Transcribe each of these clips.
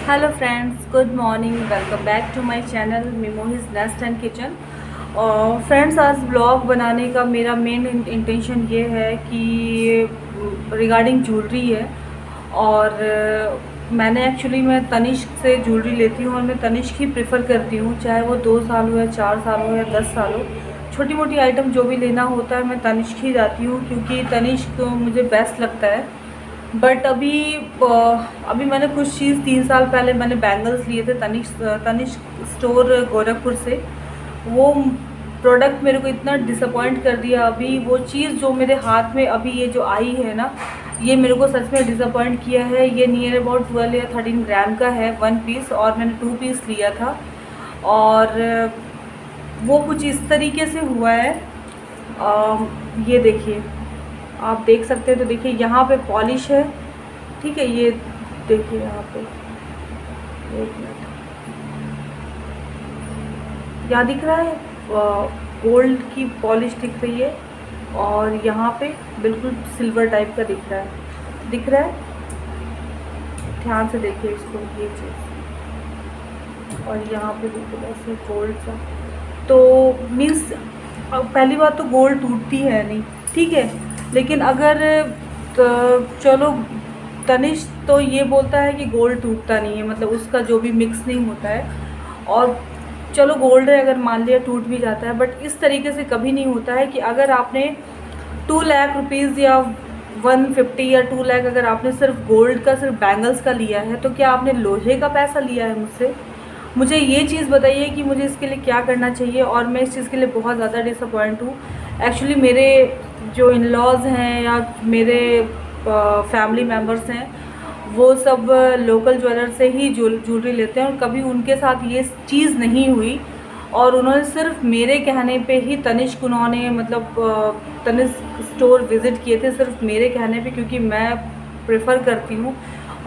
Hello friends, good morning. Welcome back to my channel Mimohi's nest and kitchen. और friends, आज blog बनाने का मेरा मेन इंटेंशन ये है कि रिगार्डिंग ज्वेलरी है। और मैं तनिष्क से ज्वेलरी लेती हूँ और मैं तनिष्क ही प्रेफर करती हूँ, चाहे वो 2 साल हो या 4 साल हो या 10 साल हो। छोटी मोटी आइटम जो भी लेना होता है मैं तनिष्क ही जाती हूँ, क्योंकि तनिष्क मुझे बेस्ट लगता है। बट अभी मैंने कुछ चीज़ 3 साल पहले मैंने बैंगल्स लिए थे तनिष्क स्टोर गोरखपुर से। वो प्रोडक्ट मेरे को इतना डिसअपॉइंट कर दिया। अभी वो चीज़ जो मेरे हाथ में अभी ये जो आई है ना, ये मेरे को सच में डिसअपॉइंट किया है। ये नियर अबाउट 12 या 13 ग्राम का है 1 पीस, और मैंने 2 पीस लिया था। और वो कुछ इस तरीके से हुआ है। ये देखिए, आप देख सकते हैं। तो देखिए यहाँ पे पॉलिश है, ठीक है। ये देखिए यहाँ पे, एक मिनट, यहाँ दिख रहा है गोल्ड की पॉलिश दिख रही है, और यहाँ पे बिल्कुल सिल्वर टाइप का दिख रहा है। ध्यान से देखिए इसको, ये चीज़, और यहाँ पे बिल्कुल ऐसे गोल्ड सा। तो मीन्स पहली बात तो गोल्ड टूटती है नहीं, ठीक है। लेकिन अगर चलो, तनिष्क तो ये बोलता है कि गोल्ड टूटता नहीं है, मतलब उसका जो भी मिक्सिंग होता है। और चलो गोल्ड है, अगर मान लिया टूट भी जाता है, बट इस तरीके से कभी नहीं होता है कि अगर आपने 2 लाख रुपीज़ या 150 या 2 लाख अगर आपने सिर्फ गोल्ड का, सिर्फ बैंगल्स का लिया है, तो क्या आपने लोहे का पैसा लिया है मुझसे? मुझे ये चीज़ बताइए कि मुझे इसके लिए क्या करना चाहिए। और मैं इस चीज़ के लिए बहुत ज़्यादा डिसअपॉइंट हूँ। एक्चुअली मेरे जो इन लॉज़ हैं या मेरे फैमिली मेम्बर्स हैं, वो सब लोकल ज्वेलर से ही ज्वेलरी लेते हैं, और कभी उनके साथ ये चीज़ नहीं हुई। और उन्होंने सिर्फ मेरे कहने पे ही तनिष्क, उन्होंने मतलब तनिष्क स्टोर विज़िट किए थे सिर्फ मेरे कहने पे, क्योंकि मैं प्रेफर करती हूँ।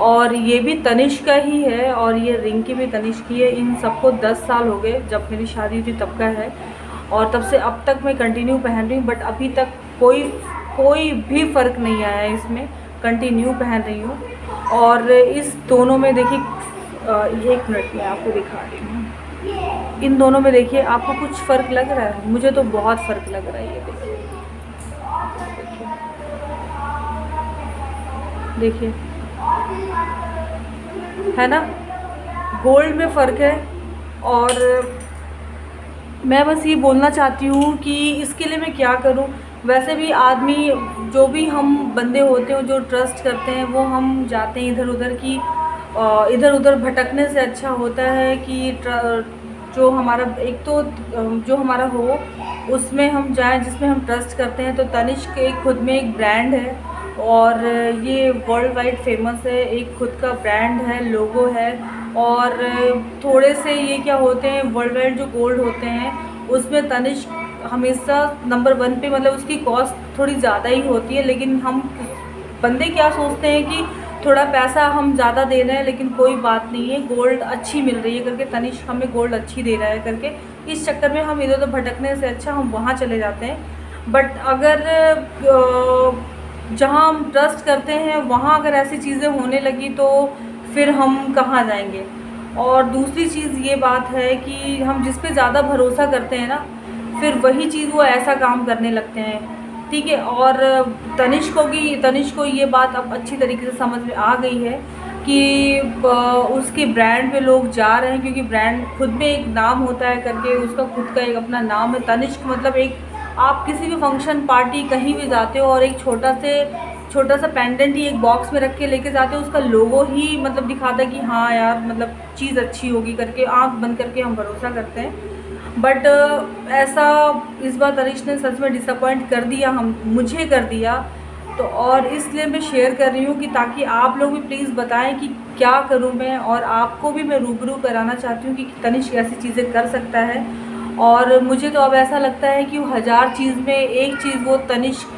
और ये भी तनिष्क का ही है, और ये रिंग की भी तनिष्क की है। इन सबको 10 साल हो गए, जब मेरी शादी हुई तब का है, और तब से अब तक मैं कंटिन्यू पहन रही हूँ। बट अभी तक कोई भी फ़र्क नहीं आया है इसमें, कंटिन्यू पहन रही हूँ। और इस दोनों में देखिए, एक मिनट में आपको दिखा रही हूँ। इन दोनों में देखिए, आपको कुछ फ़र्क लग रहा है? मुझे तो बहुत फ़र्क लग रहा है। ये देखिए, है ना, गोल्ड में फ़र्क है। और मैं बस ये बोलना चाहती हूँ कि इसके लिए मैं क्या करूँ। वैसे भी आदमी, जो भी हम बंदे होते हैं जो ट्रस्ट करते हैं, वो हम जाते हैं इधर उधर की, इधर उधर भटकने से अच्छा होता है कि जो हमारा एक तो जो हमारा हो उसमें हम जाएं, जिसमें हम ट्रस्ट करते हैं। तो तनिष्क एक खुद में एक ब्रांड है, और ये वर्ल्ड वाइड फेमस है, एक खुद का ब्रांड है, लोगो है। और थोड़े से ये क्या होते हैं, वर्ल्ड वाइड जो गोल्ड होते हैं उसमें तनिष्क हमेशा नंबर 1 पे, मतलब उसकी कॉस्ट थोड़ी ज़्यादा ही होती है। लेकिन हम बंदे क्या सोचते हैं कि थोड़ा पैसा हम ज़्यादा दे रहे हैं, लेकिन कोई बात नहीं है, गोल्ड अच्छी मिल रही है करके, तनिष्क हमें गोल्ड अच्छी दे रहा है करके, इस चक्कर में हम इधर उधर भटकने से अच्छा हम वहाँ चले जाते हैं। बट अगर जहाँ हम ट्रस्ट करते हैं वहाँ अगर ऐसी चीज़ें होने लगी, तो फिर हम कहाँ जाएंगे। और दूसरी चीज़ ये बात है कि हम जिस पे ज़्यादा भरोसा करते हैं ना, फिर वही चीज़ वो ऐसा काम करने लगते हैं, ठीक है। और तनिष्क को ये बात अब अच्छी तरीके से समझ में आ गई है कि उसके ब्रांड पे लोग जा रहे हैं, क्योंकि ब्रांड खुद में एक नाम होता है करके, उसका खुद का एक अपना नाम है तनिष्क। मतलब एक, आप किसी भी फंक्शन पार्टी कहीं भी जाते हो और एक छोटा सा पेंडेंट ही एक बॉक्स में रख के लेके जाते हो, उसका लोगो ही मतलब दिखाता है कि हाँ यार, मतलब चीज़ अच्छी होगी करके, आंख बंद करके हम भरोसा करते हैं। बट ऐसा इस बार तनिष्क ने सच में डिसअपॉइंट कर दिया, मुझे कर दिया। तो और इसलिए मैं शेयर कर रही हूँ कि ताकि आप लोग भी प्लीज़ बताएं कि क्या करूँ मैं, और आपको भी मैं रूबरू कराना चाहती हूँ कि तनिष्क ऐसी चीज़ें कर सकता है। और मुझे तो अब ऐसा लगता है कि वो 1000 चीज़ में एक चीज़ वो तनिष्क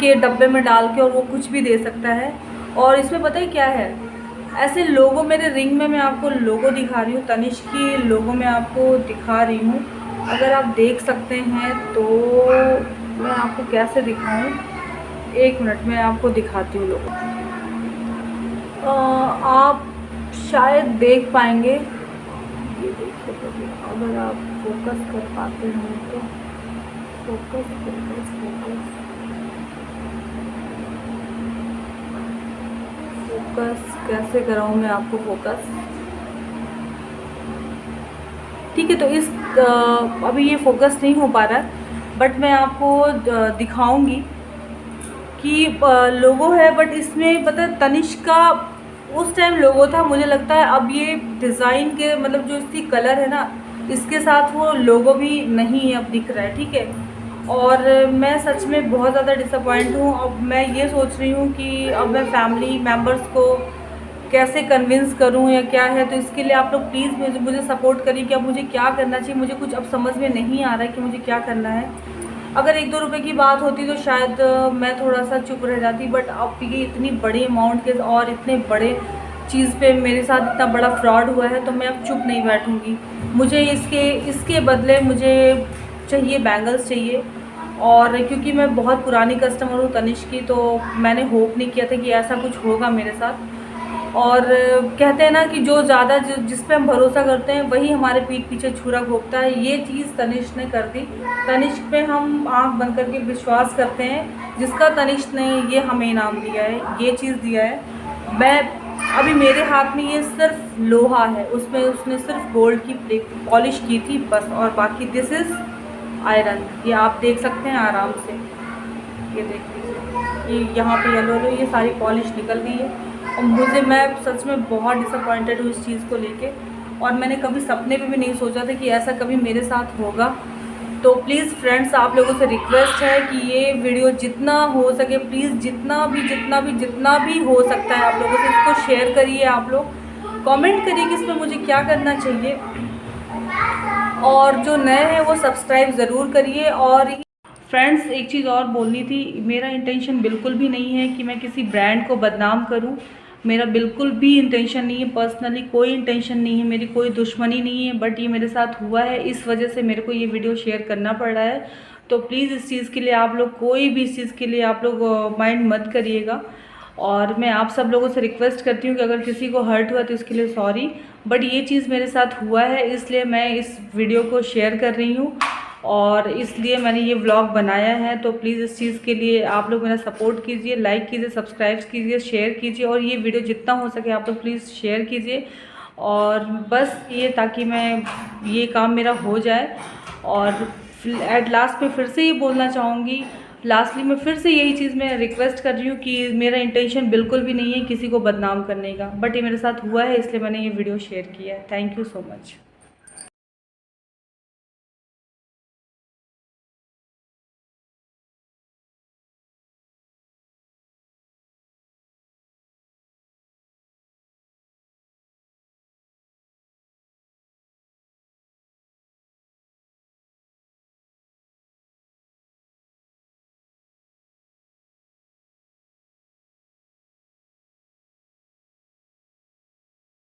के डब्बे में डाल के और वो कुछ भी दे सकता है। और इसमें पता है क्या है, ऐसे लोगो, मेरे रिंग में मैं आपको लोगो दिखा रही हूँ, तनिष्क की लोगो मैं आपको दिखा रही हूँ। अगर आप देख सकते हैं तो मैं आपको कैसे दिखाऊँ, एक मिनट में आपको दिखाती हूँ लोगो। आप शायद देख पाएंगे। ये देखिए, तो अगर आप फोकस कर पाते हैं तो फोकस फोकस फोकस फोकस कैसे कराऊँ मैं आपको फोकस। ठीक है, तो इस अभी ये फोकस नहीं हो पा रहा है, बट मैं आपको दिखाऊंगी कि लोगो है, बट इसमें पता है तनिष्क का उस टाइम लोगो था, मुझे लगता है अब ये डिज़ाइन के मतलब जो इसकी कलर है ना, इसके साथ वो लोगो भी नहीं अब दिख रहा है। ठीक है, और मैं सच में बहुत ज़्यादा डिसअपॉइंट हूँ। अब मैं ये सोच रही हूँ कि अब मैं फैमिली मेम्बर्स को कैसे कन्विंस करूँ या क्या है, तो इसके लिए आप लोग प्लीज़ मुझे सपोर्ट करिए कि अब मुझे क्या करना चाहिए। मुझे कुछ अब समझ में नहीं आ रहा है कि मुझे क्या करना है। अगर 1-2 रुपए की बात होती तो शायद मैं थोड़ा सा चुप रह जाती, बट अब ये इतनी बड़ी अमाउंट के और इतने बड़े चीज़ पे मेरे साथ इतना बड़ा फ्रॉड हुआ है, तो मैं अब चुप नहीं बैठूँगी। मुझे इसके बदले मुझे चाहिए बैंगल्स चाहिए। और क्योंकि मैं बहुत पुरानी कस्टमर हूँ तनिष्क की, तो मैंने होप नहीं किया था कि ऐसा कुछ होगा मेरे साथ। और कहते हैं ना कि जो ज़्यादा जिस पे हम भरोसा करते हैं वही हमारे पीठ पीछे छुरा घोंपता है। ये चीज़ तनिष्क ने कर दी। तनिष्क पे हम आंख बंद करके विश्वास करते हैं, जिसका तनिष्क ने ये हमें इनाम दिया है, ये चीज़ दिया है। मैं अभी मेरे हाथ में ये सिर्फ लोहा है, उसमें उसने सिर्फ गोल्ड की पॉलिश की थी बस, और बाकी दिस इज़ आयरन। ये आप देख सकते हैं आराम से, ये देख लीजिए, ये यहाँ पे येलो ये सारी पॉलिश निकल गई है। और मैं सच में बहुत डिसअपॉइंटेड हूँ इस चीज़ को लेके, और मैंने कभी सपने में भी नहीं सोचा था कि ऐसा कभी मेरे साथ होगा। तो प्लीज़ फ्रेंड्स, आप लोगों से रिक्वेस्ट है कि ये वीडियो जितना हो सके प्लीज़, जितना भी हो सकता है आप लोगों से इसको शेयर करिए। आप लोग कमेंट करिए कि इसमें मुझे क्या करना चाहिए, और जो नए हैं वो सब्सक्राइब ज़रूर करिए। और फ्रेंड्स, एक चीज़ और बोलनी थी, मेरा इंटेंशन बिल्कुल भी नहीं है कि मैं किसी ब्रांड को बदनाम करूं। मेरा बिल्कुल भी इंटेंशन नहीं है, पर्सनली कोई इंटेंशन नहीं है, मेरी कोई दुश्मनी नहीं है, बट ये मेरे साथ हुआ है, इस वजह से मेरे को ये वीडियो शेयर करना पड़ रहा है। तो प्लीज़ इस चीज़ के लिए आप लोग कोई भी इस चीज़ के लिए आप लोग माइंड मत करिएगा। और मैं आप सब लोगों से रिक्वेस्ट करती हूँ कि अगर किसी को हर्ट हुआ तो इसके लिए सॉरी, बट ये चीज़ मेरे साथ हुआ है, इसलिए मैं इस वीडियो को शेयर कर रही हूँ और इसलिए मैंने ये व्लॉग बनाया है। तो प्लीज़ इस चीज़ के लिए आप लोग मेरा सपोर्ट कीजिए, लाइक कीजिए, सब्सक्राइब कीजिए, शेयर कीजिए, और ये वीडियो जितना हो सके आप लोग प्लीज़ शेयर कीजिए। और बस ये, ताकि मैं ये काम मेरा हो जाए। और एट लास्ट में फिर से ये बोलना चाहूँगी, लास्टली मैं फिर से यही चीज़ मैं रिक्वेस्ट कर रही हूँ कि मेरा इंटेंशन बिल्कुल भी नहीं है किसी को बदनाम करने का, बट ये मेरे साथ हुआ है, इसलिए मैंने ये वीडियो शेयर किया है। Thank you so much.